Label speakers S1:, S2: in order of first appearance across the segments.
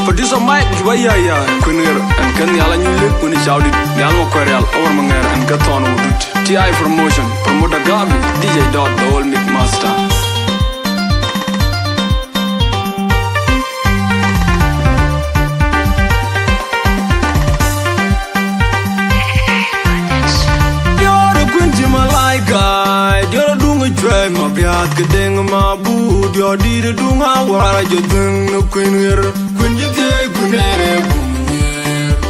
S1: Producer Mike Jubaya Kunir and Ken Yalanyu when he shouted Yalmo Querel over Manger and Gaton Udut. TI Promotion, Promoter Gabi, DJ Dot, the old Mick Master. You're doing a drag, my piat, getting my boot, your deed, doing my war, you're doing no queen here. When you take Kunere,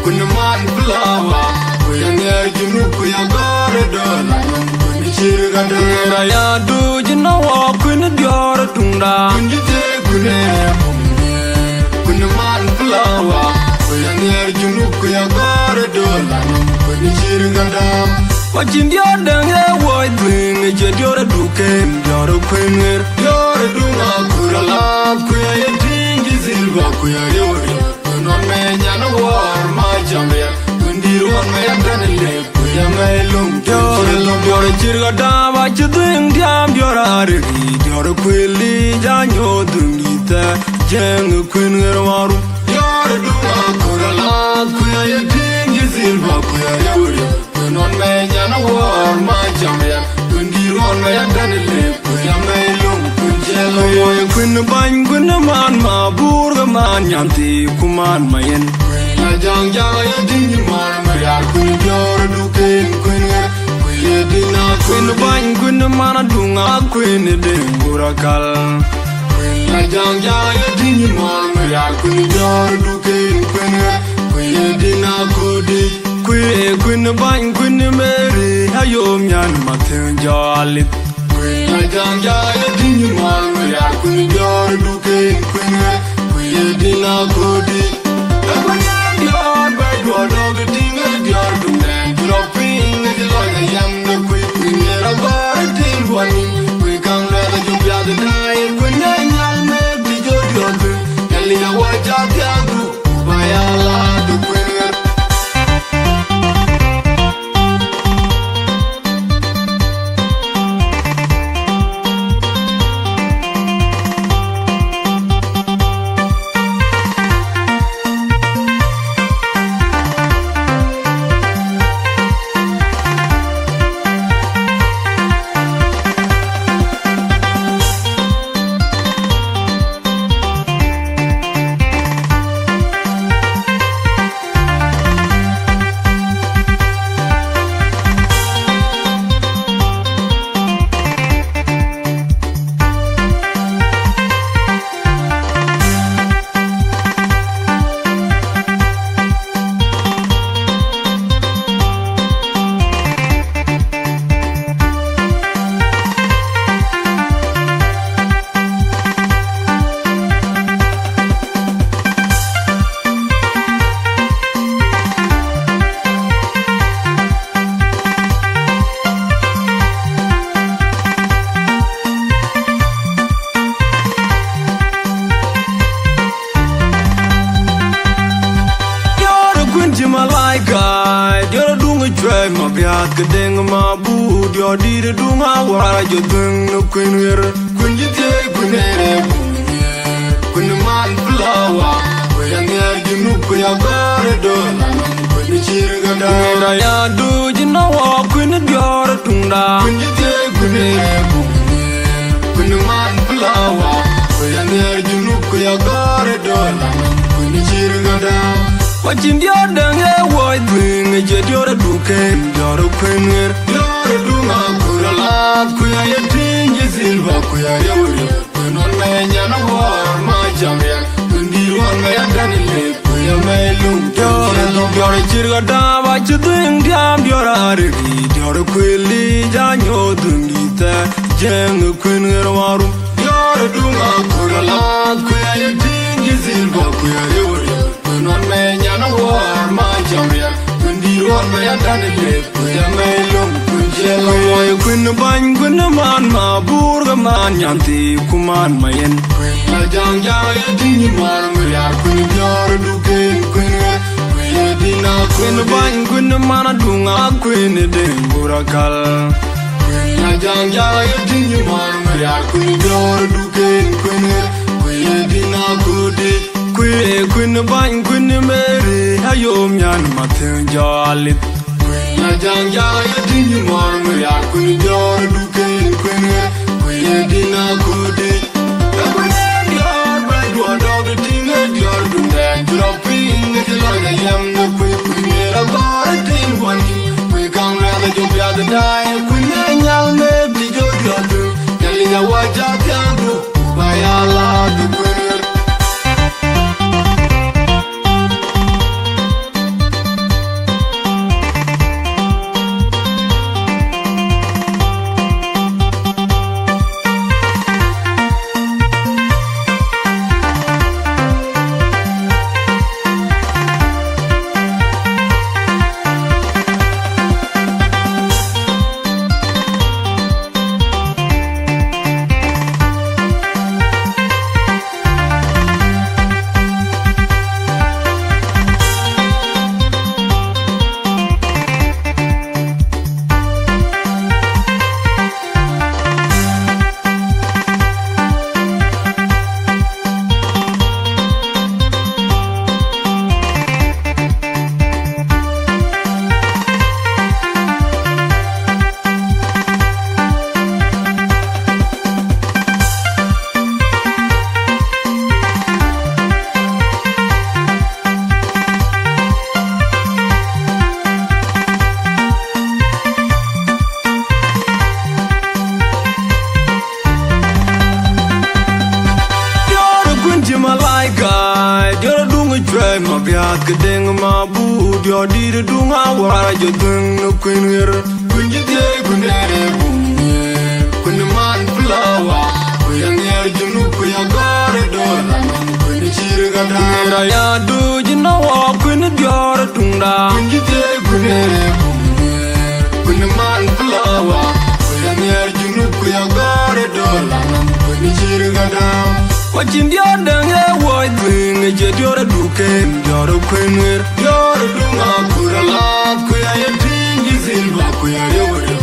S1: when the man flower, when you look, we are got a dollar. When you cheer at the area, do you know what when you're a tunda? When you take Kunere, when the man flower, when you look, we are got a dollar. When you cheer at the watching the other white wing, you're a duke, you're a queen, you're a duma, Kurala, queer thing is silver, queer, when one man and a war, my jammer, when the one may have done a lip, we are my long, you're a chirgada, what you doing, damn, you're a ready, you're a quilly, and you're doing it, young queen, you're a duma, Kurala, queer thing is silver, queer, non me jana war ma jamya kundi ron me dan le kuya me lum kunjelo yo kun ban kun man ma burga man yanti kuman mayen la jang jang ya dingi man ma ya kun jor du ken kun kuya dina kun ban kun man dunga kun de burakal la jang jang ya dingi man ma ya kun jor du ken kun kuya dina kodi Queen bang Queen Mary, Hayom Yan Matin Jolly. Queen Ajanga, Dini Man, we are Queen Yor Duke, Queen Dina Cody. The Queen Yor by your dog, the thing at your domain, dropping the like a young the Queen, a bar, tin one. We come rather to be the night when I young man, the Jojo, Elia Watch out Yagu, by Allah, the Queen. Getting my boot, your deed, do my war, you're doing no queen here. When you take when the man flower, when you look, we are got a dollar. When you cheer a dollar, do you know what when you're a tunda? When you take when the man flower, when you look, we are got a dollar. When you cheer a dollar. Watching the other white wing, you're a duke, you're a queen, you're a duma, Kurala, queer thing is silver, queer, when one man and a war, my jammer, when the one may have done it, queer may look, you're a chirgada, what you doing, damn, you're a ready, you're a quilly, and you're doing it, young queen, you're a duma, Kurala, queer thing is silver, queer, non me nyana war ma jamia kundi ron me adane le kuya me lum kunjelo yo kun ban kun man ma burga man yanti kuman mayen la jang jang dingi man me ya kun yor duke kun kuya dina kun ban kun man dunga kun de burakal la jang jang dingi man me ya kun yor duke kun kuya dina kudi Queen bang queen Mary ayom yan matin jalit Queen jang jang ya dingi mor me ya queen jor duken queen dina kudi ya queen dior by do dog dinga dior dunga dropping the lord yam the queen la bar ding one we come la the job ya the die queen nyal me di jo do ya waja tangu by Allah the queen ma biat kedeng ma bu dio di dunga wara jo dung no queener queen je kunere bunye kun man flower queen yer junu ku ya gore do queen chir ga dara ya du jino queen dior tunda queen je kunere bunye kun man flower queen yer junu ku ya gore do queen chir ga dara Wajin dior dang e woi twing e je dior duken dior queener dior dunga kurala kuya ye tingi silva kuya ye wori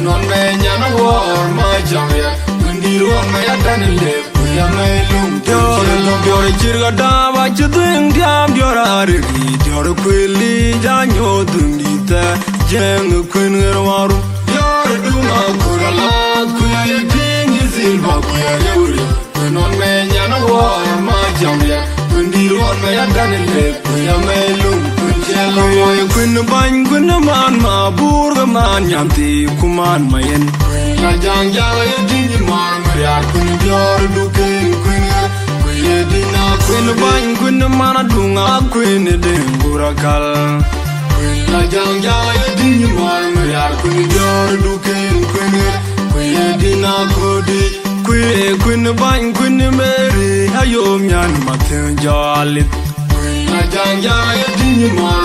S1: non me nyana war ma jamya ndiro ma ya tanile kuya me lum dior chirga da wa chuding diam dior arigi dior kwili janyo dundita jeng queener waru dior dunga kurala kuya ye tingi silva kuya ye wori non me nyana war ma jamya ndiro ma ya tanile kuya me lum kunjelo yo kun ban kun man ma burga man yamti kuman mayen na jang jang ye dingi man ya kun dior duken kuye dina kun ban kun man dunga kun de burakal na jang jang ye dingi man ya kun dior duken kuye dina kodi Queen bang queen Mary ayom yan matin jalit na jang jang ye dingi man